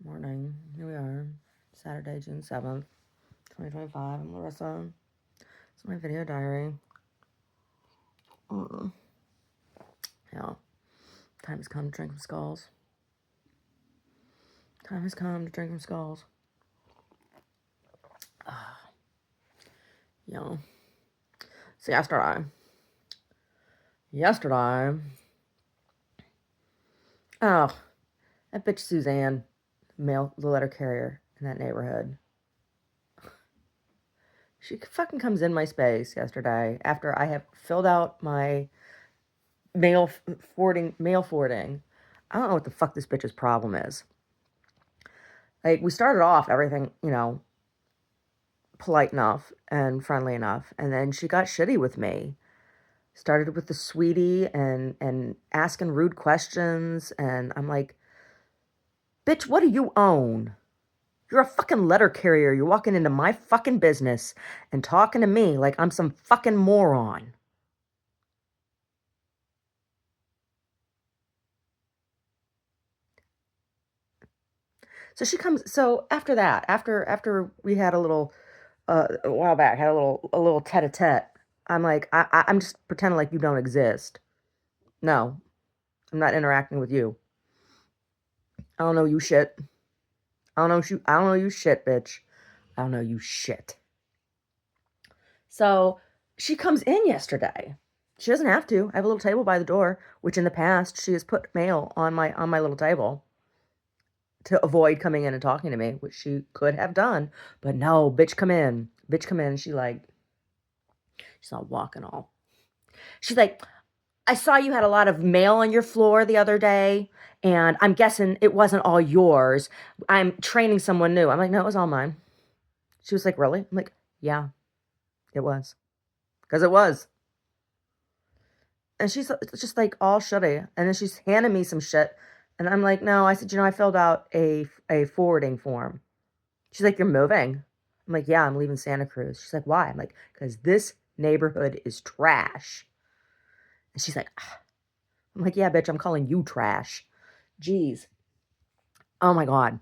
Morning. Here we are. Saturday, June 7th, 2025. I'm Larissa. It's my video diary. Yeah. Time has come to drink some skulls. Time has come to drink some skulls. Yeah. So yesterday, oh, that bitch Suzanne, the letter carrier in that neighborhood. She fucking comes in my space yesterday after I have filled out my mail forwarding. I don't know what the fuck this bitch's problem is. Like, we started off everything, polite enough and friendly enough, and then she got shitty with me. Started with the sweetie and asking rude questions, and I'm like, bitch, what do you own? You're a fucking letter carrier. You're walking into my fucking business and talking to me like I'm some fucking moron. So she comes. So after that, after we had a little, a while back, had a little tete-a-tete. I'm like, I'm just pretending like you don't exist. No, I'm not interacting with you. I don't know you shit. I don't know you shit, bitch. I don't know you shit. So she comes in yesterday. She doesn't have to. I have a little table by the door, which in the past she has put mail on my little table to avoid coming in and talking to me, which she could have done. But no, bitch, come in. Bitch, come in. She's not walking all. She's like, I saw you had a lot of mail on your floor the other day, and I'm guessing it wasn't all yours. I'm training someone new. I'm like, no, it was all mine. She was like, really? I'm like, yeah, it was. Because it was. And she's just like all shitty. And then she's handing me some shit. And I'm like, no. I said, I filled out a forwarding form. She's like, you're moving? I'm like, yeah, I'm leaving Santa Cruz. She's like, why? I'm like, because this neighborhood is trash. And she's like, ah. I'm like, yeah, bitch, I'm calling you trash. Jeez. Oh my God.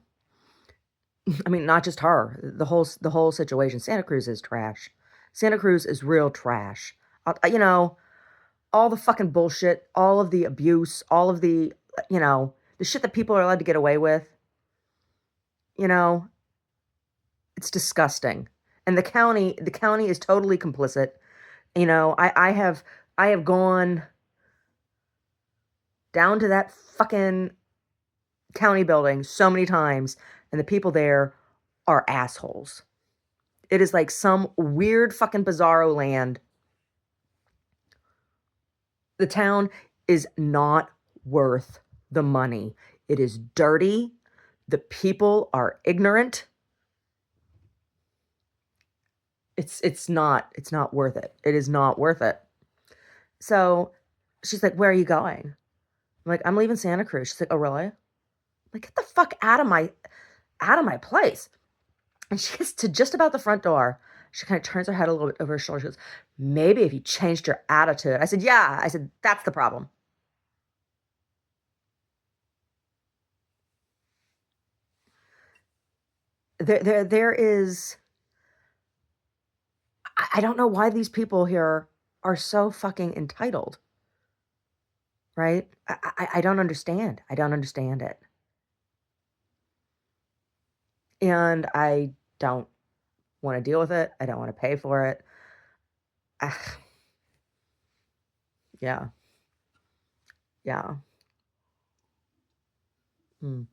I mean, not just her. The whole situation. Santa Cruz is trash. Santa Cruz is real trash. All the fucking bullshit, all of the abuse, all of the, the shit that people are allowed to get away with. It's disgusting. And the county is totally complicit. I have gone down to that fucking county building so many times, and the people there are assholes. It is like some weird fucking bizarro land. The town is not worth the money. It is dirty. The people are ignorant. It's not worth it. It is not worth it. So she's like, where are you going? I'm like, I'm leaving Santa Cruz. She's like, oh, really? I'm like, get the fuck out of my place. And she gets to just about the front door. She kind of turns her head a little bit over her shoulder. She goes, maybe if you changed your attitude. I said, yeah. I said, that's the problem. There is, I don't know why these people here are so fucking entitled. Right? I don't understand. I don't understand it. And I don't want to deal with it. I don't want to pay for it. Yeah. Yeah. The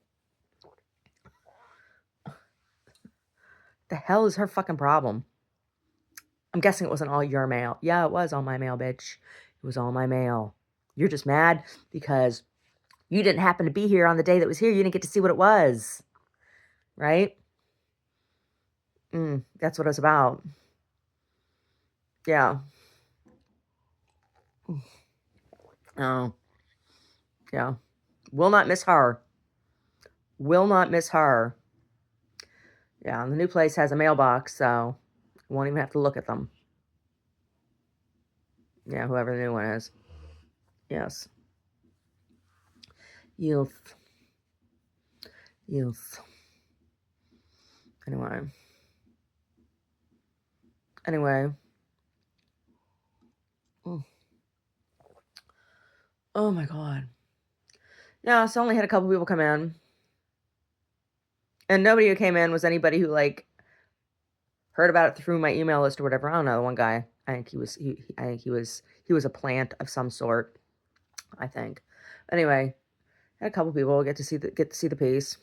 hell is her fucking problem? I'm guessing it wasn't all your mail. Yeah, it was all my mail, bitch. It was all my mail. You're just mad because you didn't happen to be here on the day that was here. You didn't get to see what it was. Right? That's what it's about. Yeah. Oh. Yeah. Will not miss her. Will not miss her. Yeah, and the new place has a mailbox, so won't even have to look at them. Yeah, whoever the new one is. Yes. Youth. Anyway. Mm. Oh my God. Yeah, so I only had a couple people come in. And nobody who came in was anybody who, like, heard about it through my email list or whatever. I don't know. The one guy, I think he was a plant of some sort, I think. Anyway, had a couple people get to see the piece.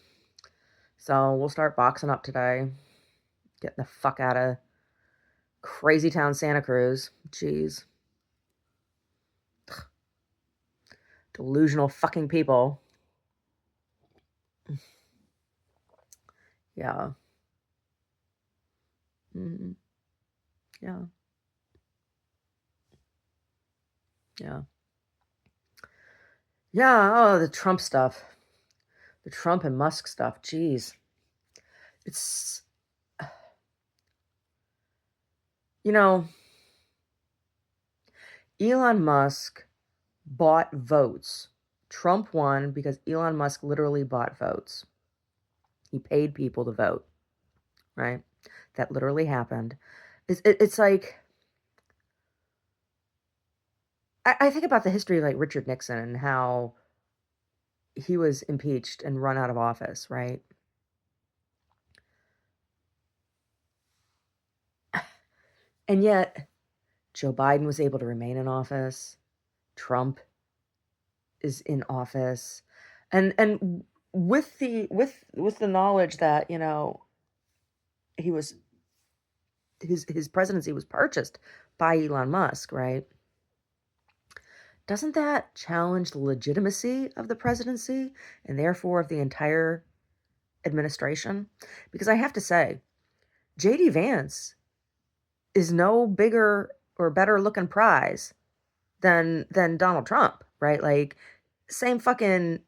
So we'll start boxing up today. Getting the fuck out of crazy town Santa Cruz. Jeez. Delusional fucking people. Yeah. Mm-hmm. Yeah. Yeah. Yeah. Oh, the Trump stuff. The Trump and Musk stuff. Jeez. It's, you know, Elon Musk bought votes. Trump won because Elon Musk literally bought votes. He paid people to vote, right? That literally happened. It's like, I think about the history of, like, Richard Nixon and how he was impeached and run out of office, right? And yet Joe Biden was able to remain in office. Trump is in office. And with the knowledge that, he was his presidency was purchased by Elon Musk, right? Doesn't that challenge the legitimacy of the presidency and therefore of the entire administration? Because I have to say, JD Vance is no bigger or better looking prize than Donald Trump, right? Like, same fucking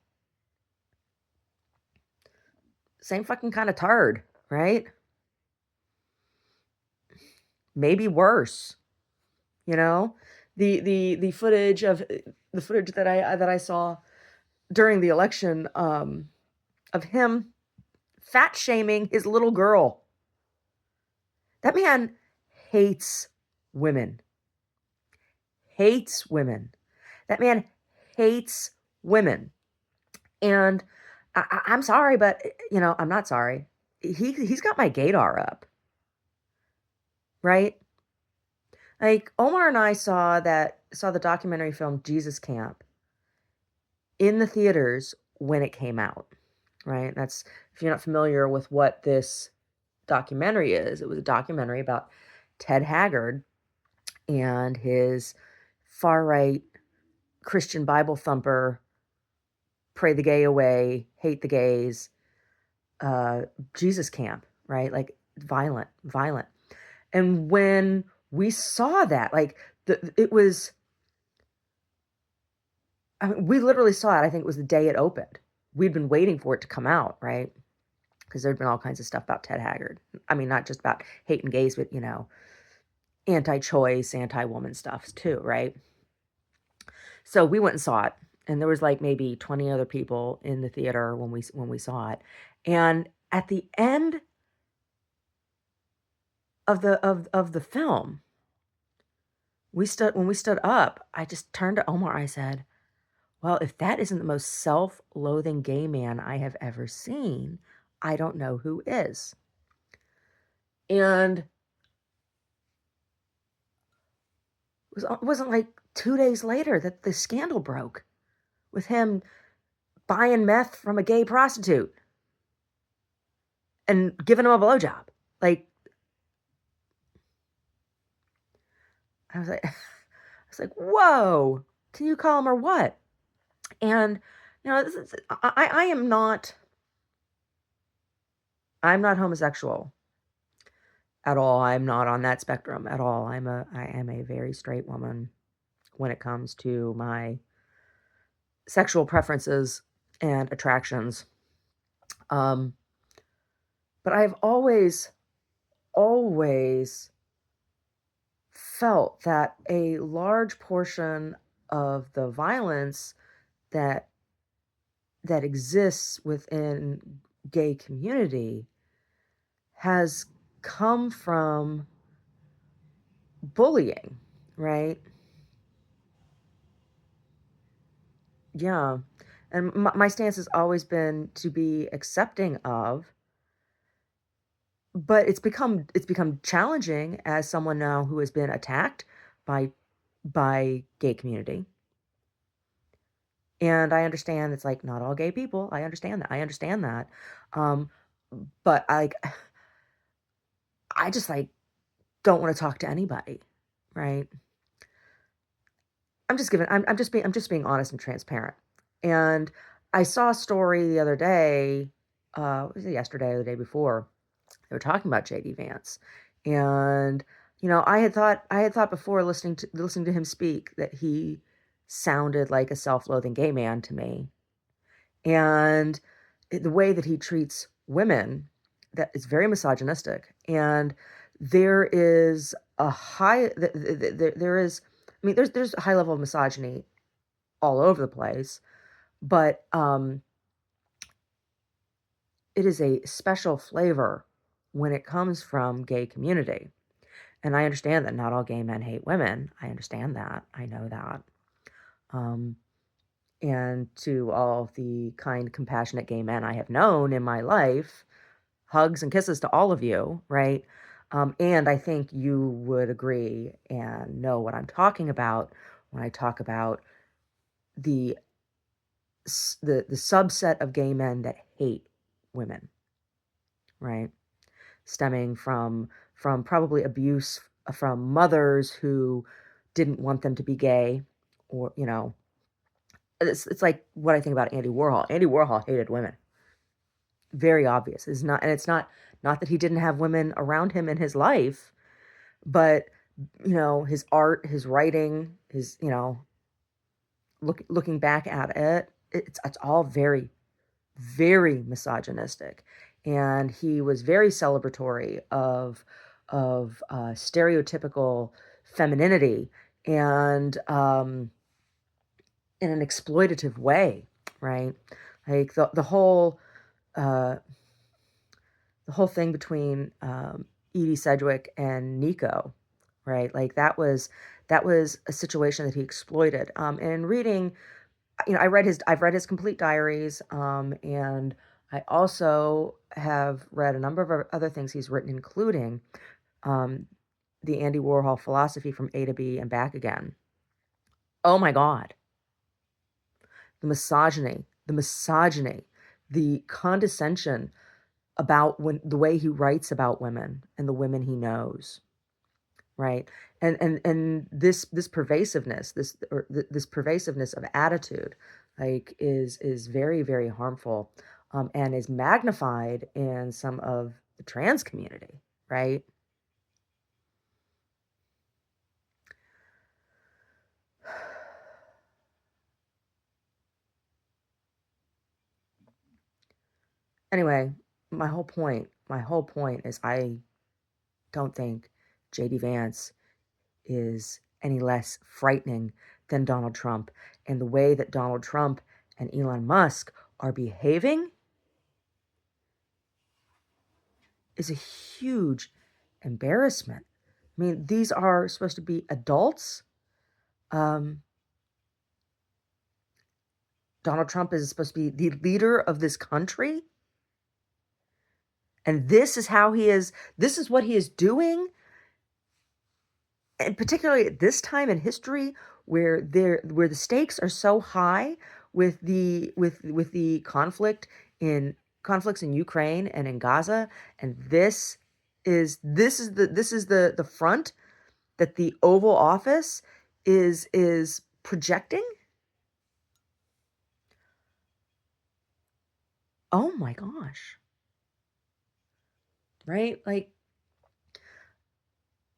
kind of turd, right? Maybe worse, you know? The footage that I saw during the election, of him fat shaming his little girl. That man hates women. Hates women. That man hates women. And I'm sorry, but, I'm not sorry. He's got my gaydar up, right? Like, Omar and I saw the documentary film Jesus Camp in the theaters when it came out, right? That's, if you're not familiar with what this documentary is, it was a documentary about Ted Haggard and his far right Christian Bible thumper, pray the gay away, hate the gays, Jesus Camp, right? Like, violent. And when we saw that, like, it was, I mean, we literally saw it. I think it was the day it opened. We'd been waiting for it to come out, right? Because there'd been all kinds of stuff about Ted Haggard. I mean, not just about hating gays, but, anti-choice, anti-woman stuff too, right? So we went and saw it, and there was, like, maybe 20 other people in the theater when we saw it. And at the end of the film, when we stood up, I just turned to Omar. I said, "Well, if that isn't the most self-loathing gay man I have ever seen, I don't know who is." And it wasn't like 2 days later that the scandal broke with him buying meth from a gay prostitute and giving him a blowjob. Like, I was like, "Whoa, can you call him or what?" And, I am not, I'm not homosexual at all. I'm not on that spectrum at all. I am a very straight woman when it comes to my sexual preferences and attractions. Um, but I've always felt that a large portion of the violence that exists within gay community has come from bullying, right? Yeah. And my stance has always been to be accepting of, but it's become challenging as someone now who has been attacked by gay community. And I understand it's like not all gay people. I understand that. I understand that. Um, but I just like don't want to talk to anybody, right? I'm just being honest and transparent. And I saw a story the other day, was it yesterday or the day before? They were talking about JD Vance. And I had thought before listening to him speak that he sounded like a self-loathing gay man to me. And the way that he treats women, that is very misogynistic. And there is a high there is, I mean, there's a high level of misogyny all over the place, but it is a special flavor when it comes from gay community. And I understand that not all gay men hate women. I understand that. I know that. Um, and to all the kind, compassionate gay men I have known in my life, hugs and kisses to all of you, right? And I think you would agree and know what I'm talking about when I talk about the the subset of gay men that hate women, right? Stemming from probably abuse from mothers who didn't want them to be gay, or it's like what I think about Andy Warhol. Andy Warhol hated women. Very obvious. It's not that he didn't have women around him in his life, but his art, his writing, his looking back at it, it's all very, very misogynistic. And he was very celebratory of stereotypical femininity, and in an exploitative way, right? Like uh, the whole thing between Edie Sedgwick and Nico, right? Like that was a situation that he exploited. And reading, I've read his complete diaries, and I also have read a number of other things he's written, including um, the Andy Warhol philosophy from A to B and back again. Oh my God, the misogyny, the condescension about when the way he writes about women and the women he knows, right? And this pervasiveness, this pervasiveness of attitude, like is very, very harmful, and is magnified in some of the trans community, right? Anyway, my whole point is I don't think JD Vance is any less frightening than Donald Trump. And the way that Donald Trump and Elon Musk are behaving is a huge embarrassment. I mean, these are supposed to be adults. Um, Donald Trump is supposed to be the leader of this country. And this is what he is doing. And particularly at this time in history where the stakes are so high with the conflicts in Ukraine and in Gaza, and this is the front that the Oval Office is projecting. Oh my gosh. Right? Like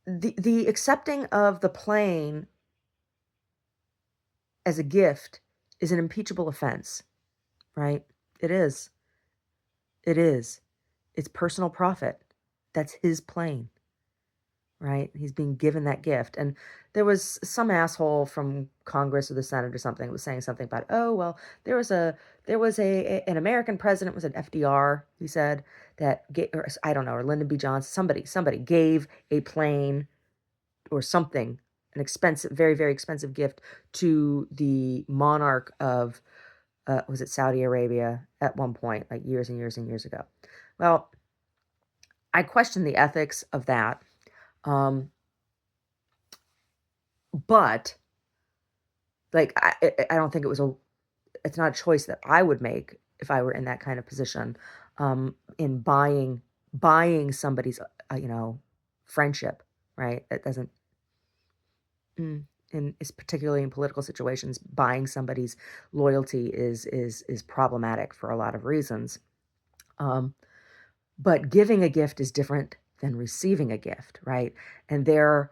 the accepting of the plane as a gift is an impeachable offense, right? It is. It is. It's personal profit. That's his plane, right? He's being given that gift. And there was some asshole from Congress or the Senate or something that was saying something about, oh, well, there was an American president, was it FDR, he said, or I don't know, or Lyndon B. Johnson, somebody gave a plane or something, an expensive, very, very expensive gift to the monarch of, was it Saudi Arabia at one point, like years and years and years ago. Well, I question the ethics of that. But like, I don't think it's not a choice that I would make if I were in that kind of position, in buying somebody's, friendship, right? That doesn't, and it's particularly in political situations, buying somebody's loyalty is problematic for a lot of reasons. But giving a gift is different than receiving a gift, right? And there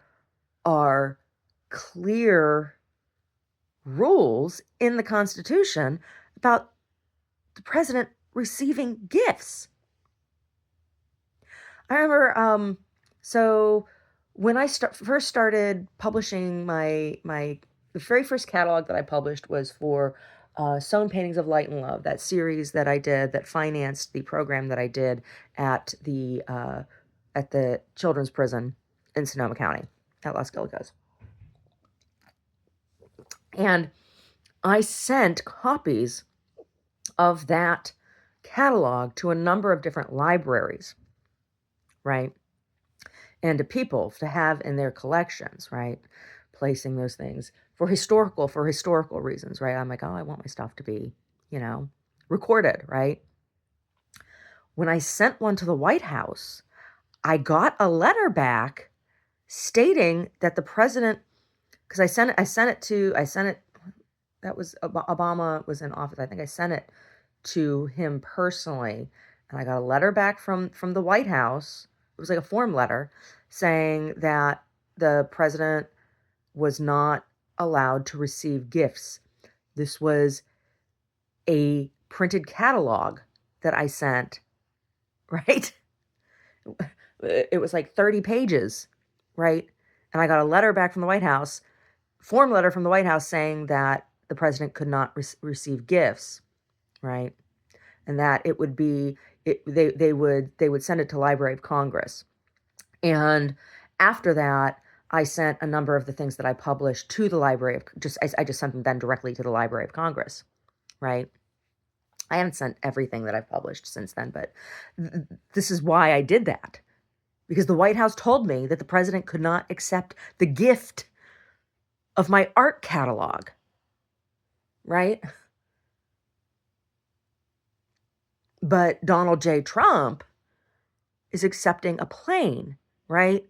are clear rules in the Constitution about the president receiving gifts. I remember, so when I first started publishing the very first catalog that I published was for Sewn Paintings of Light and Love, that series that I did that financed the program that I did at the children's prison in Sonoma County at Los Galicos. And I sent copies of that catalog to a number of different libraries, right? And to people to have in their collections, right? Placing those things for historical reasons, right? I'm like, oh, I want my stuff to be, recorded, right? When I sent one to the White House, I got a letter back stating that the president, because I sent it, that was Obama was in office. I think I sent it to him personally, and I got a letter back from the White House. It was like a form letter saying that the president was not allowed to receive gifts. This was a printed catalog that I sent, right? It was like 30 pages, right? And I got a letter back from the White House, form letter from the White House saying that the president could not receive gifts, right? And that it would be, they would send it to Library of Congress. And after that, I sent a number of the things that I published to the Library of, I just sent them then directly to the Library of Congress, right? I haven't sent everything that I've published since then, but this is why I did that. Because the White House told me that the president could not accept the gift of my art catalog, right? But Donald J. Trump is accepting a plane, right?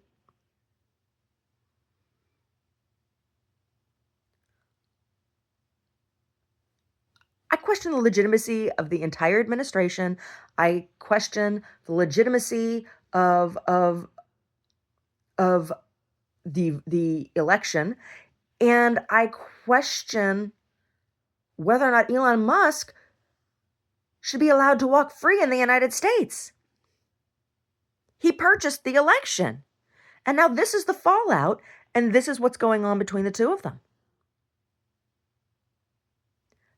I question the legitimacy of the entire administration. I question the legitimacy of the election, and I question whether or not Elon Musk should be allowed to walk free in the United States. He purchased the election, and now this is the fallout, and this is what's going on between the two of them.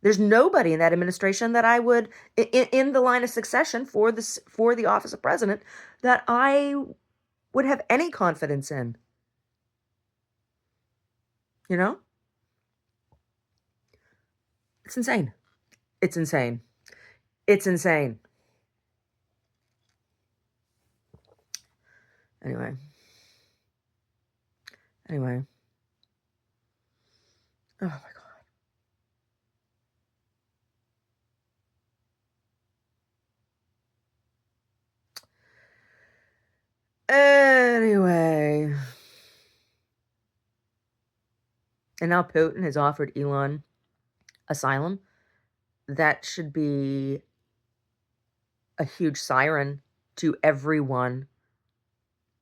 There's nobody in that administration that I would, in the line of succession for the office of president, that I would have any confidence in. You know? It's insane. It's insane. It's insane. Anyway. Oh my God. Anyway. And now Putin has offered Elon asylum. That should be a huge siren to everyone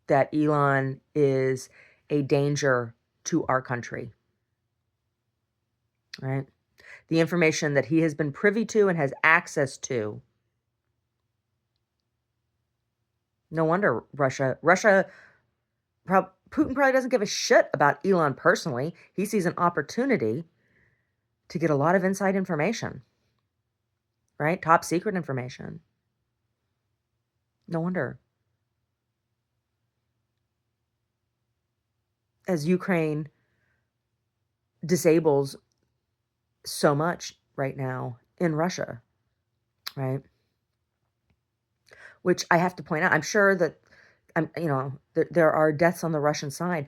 that Elon is a danger to our country. Right? The information that he has been privy to and has access to. No wonder Putin probably doesn't give a shit about Elon personally. He sees an opportunity to get a lot of inside information, right? Top secret information, No wonder. As Ukraine disables so much right now in Russia, right? Which I have to point out, I'm sure that there are deaths on the Russian side,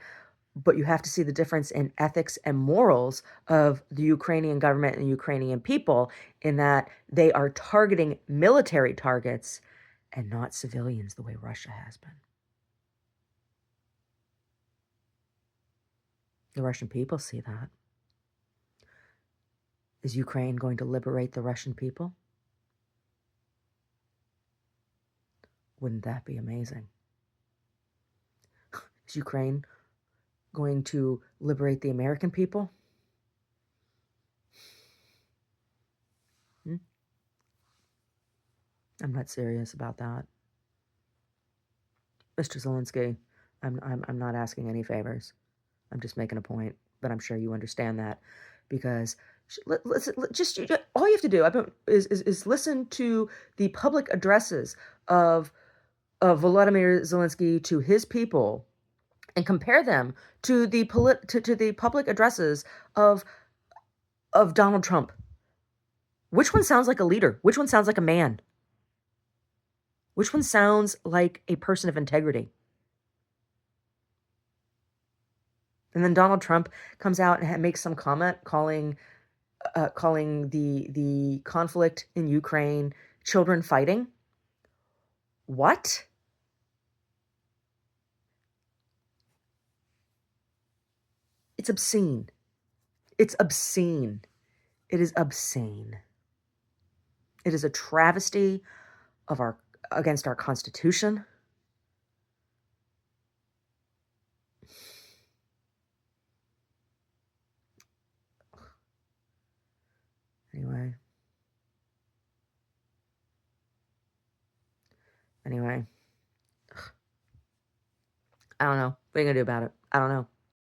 but you have to see the difference in ethics and morals of the Ukrainian government and the Ukrainian people in that they are targeting military targets and not civilians the way Russia has been. The Russian people see that. Is Ukraine going to liberate the Russian people? Wouldn't that be amazing? Is Ukraine going to liberate the American people? Hmm? I'm not serious about that. Mr. Zelensky, I'm not asking any favors. I'm just making a point, but I'm sure you understand that because just all you have to do is listen to the public addresses of Volodymyr Zelensky to his people and compare them to the to the public addresses of Donald Trump. Which one sounds like a leader? Which one sounds like a man? Which one sounds like a person of integrity? And then Donald Trump comes out and makes some comment calling the conflict in Ukraine children fighting. What? It's obscene. It's obscene. It is obscene. It is a travesty of our against our Constitution. Anyway. Anyway. I don't know. What are you gonna do about it? I don't know.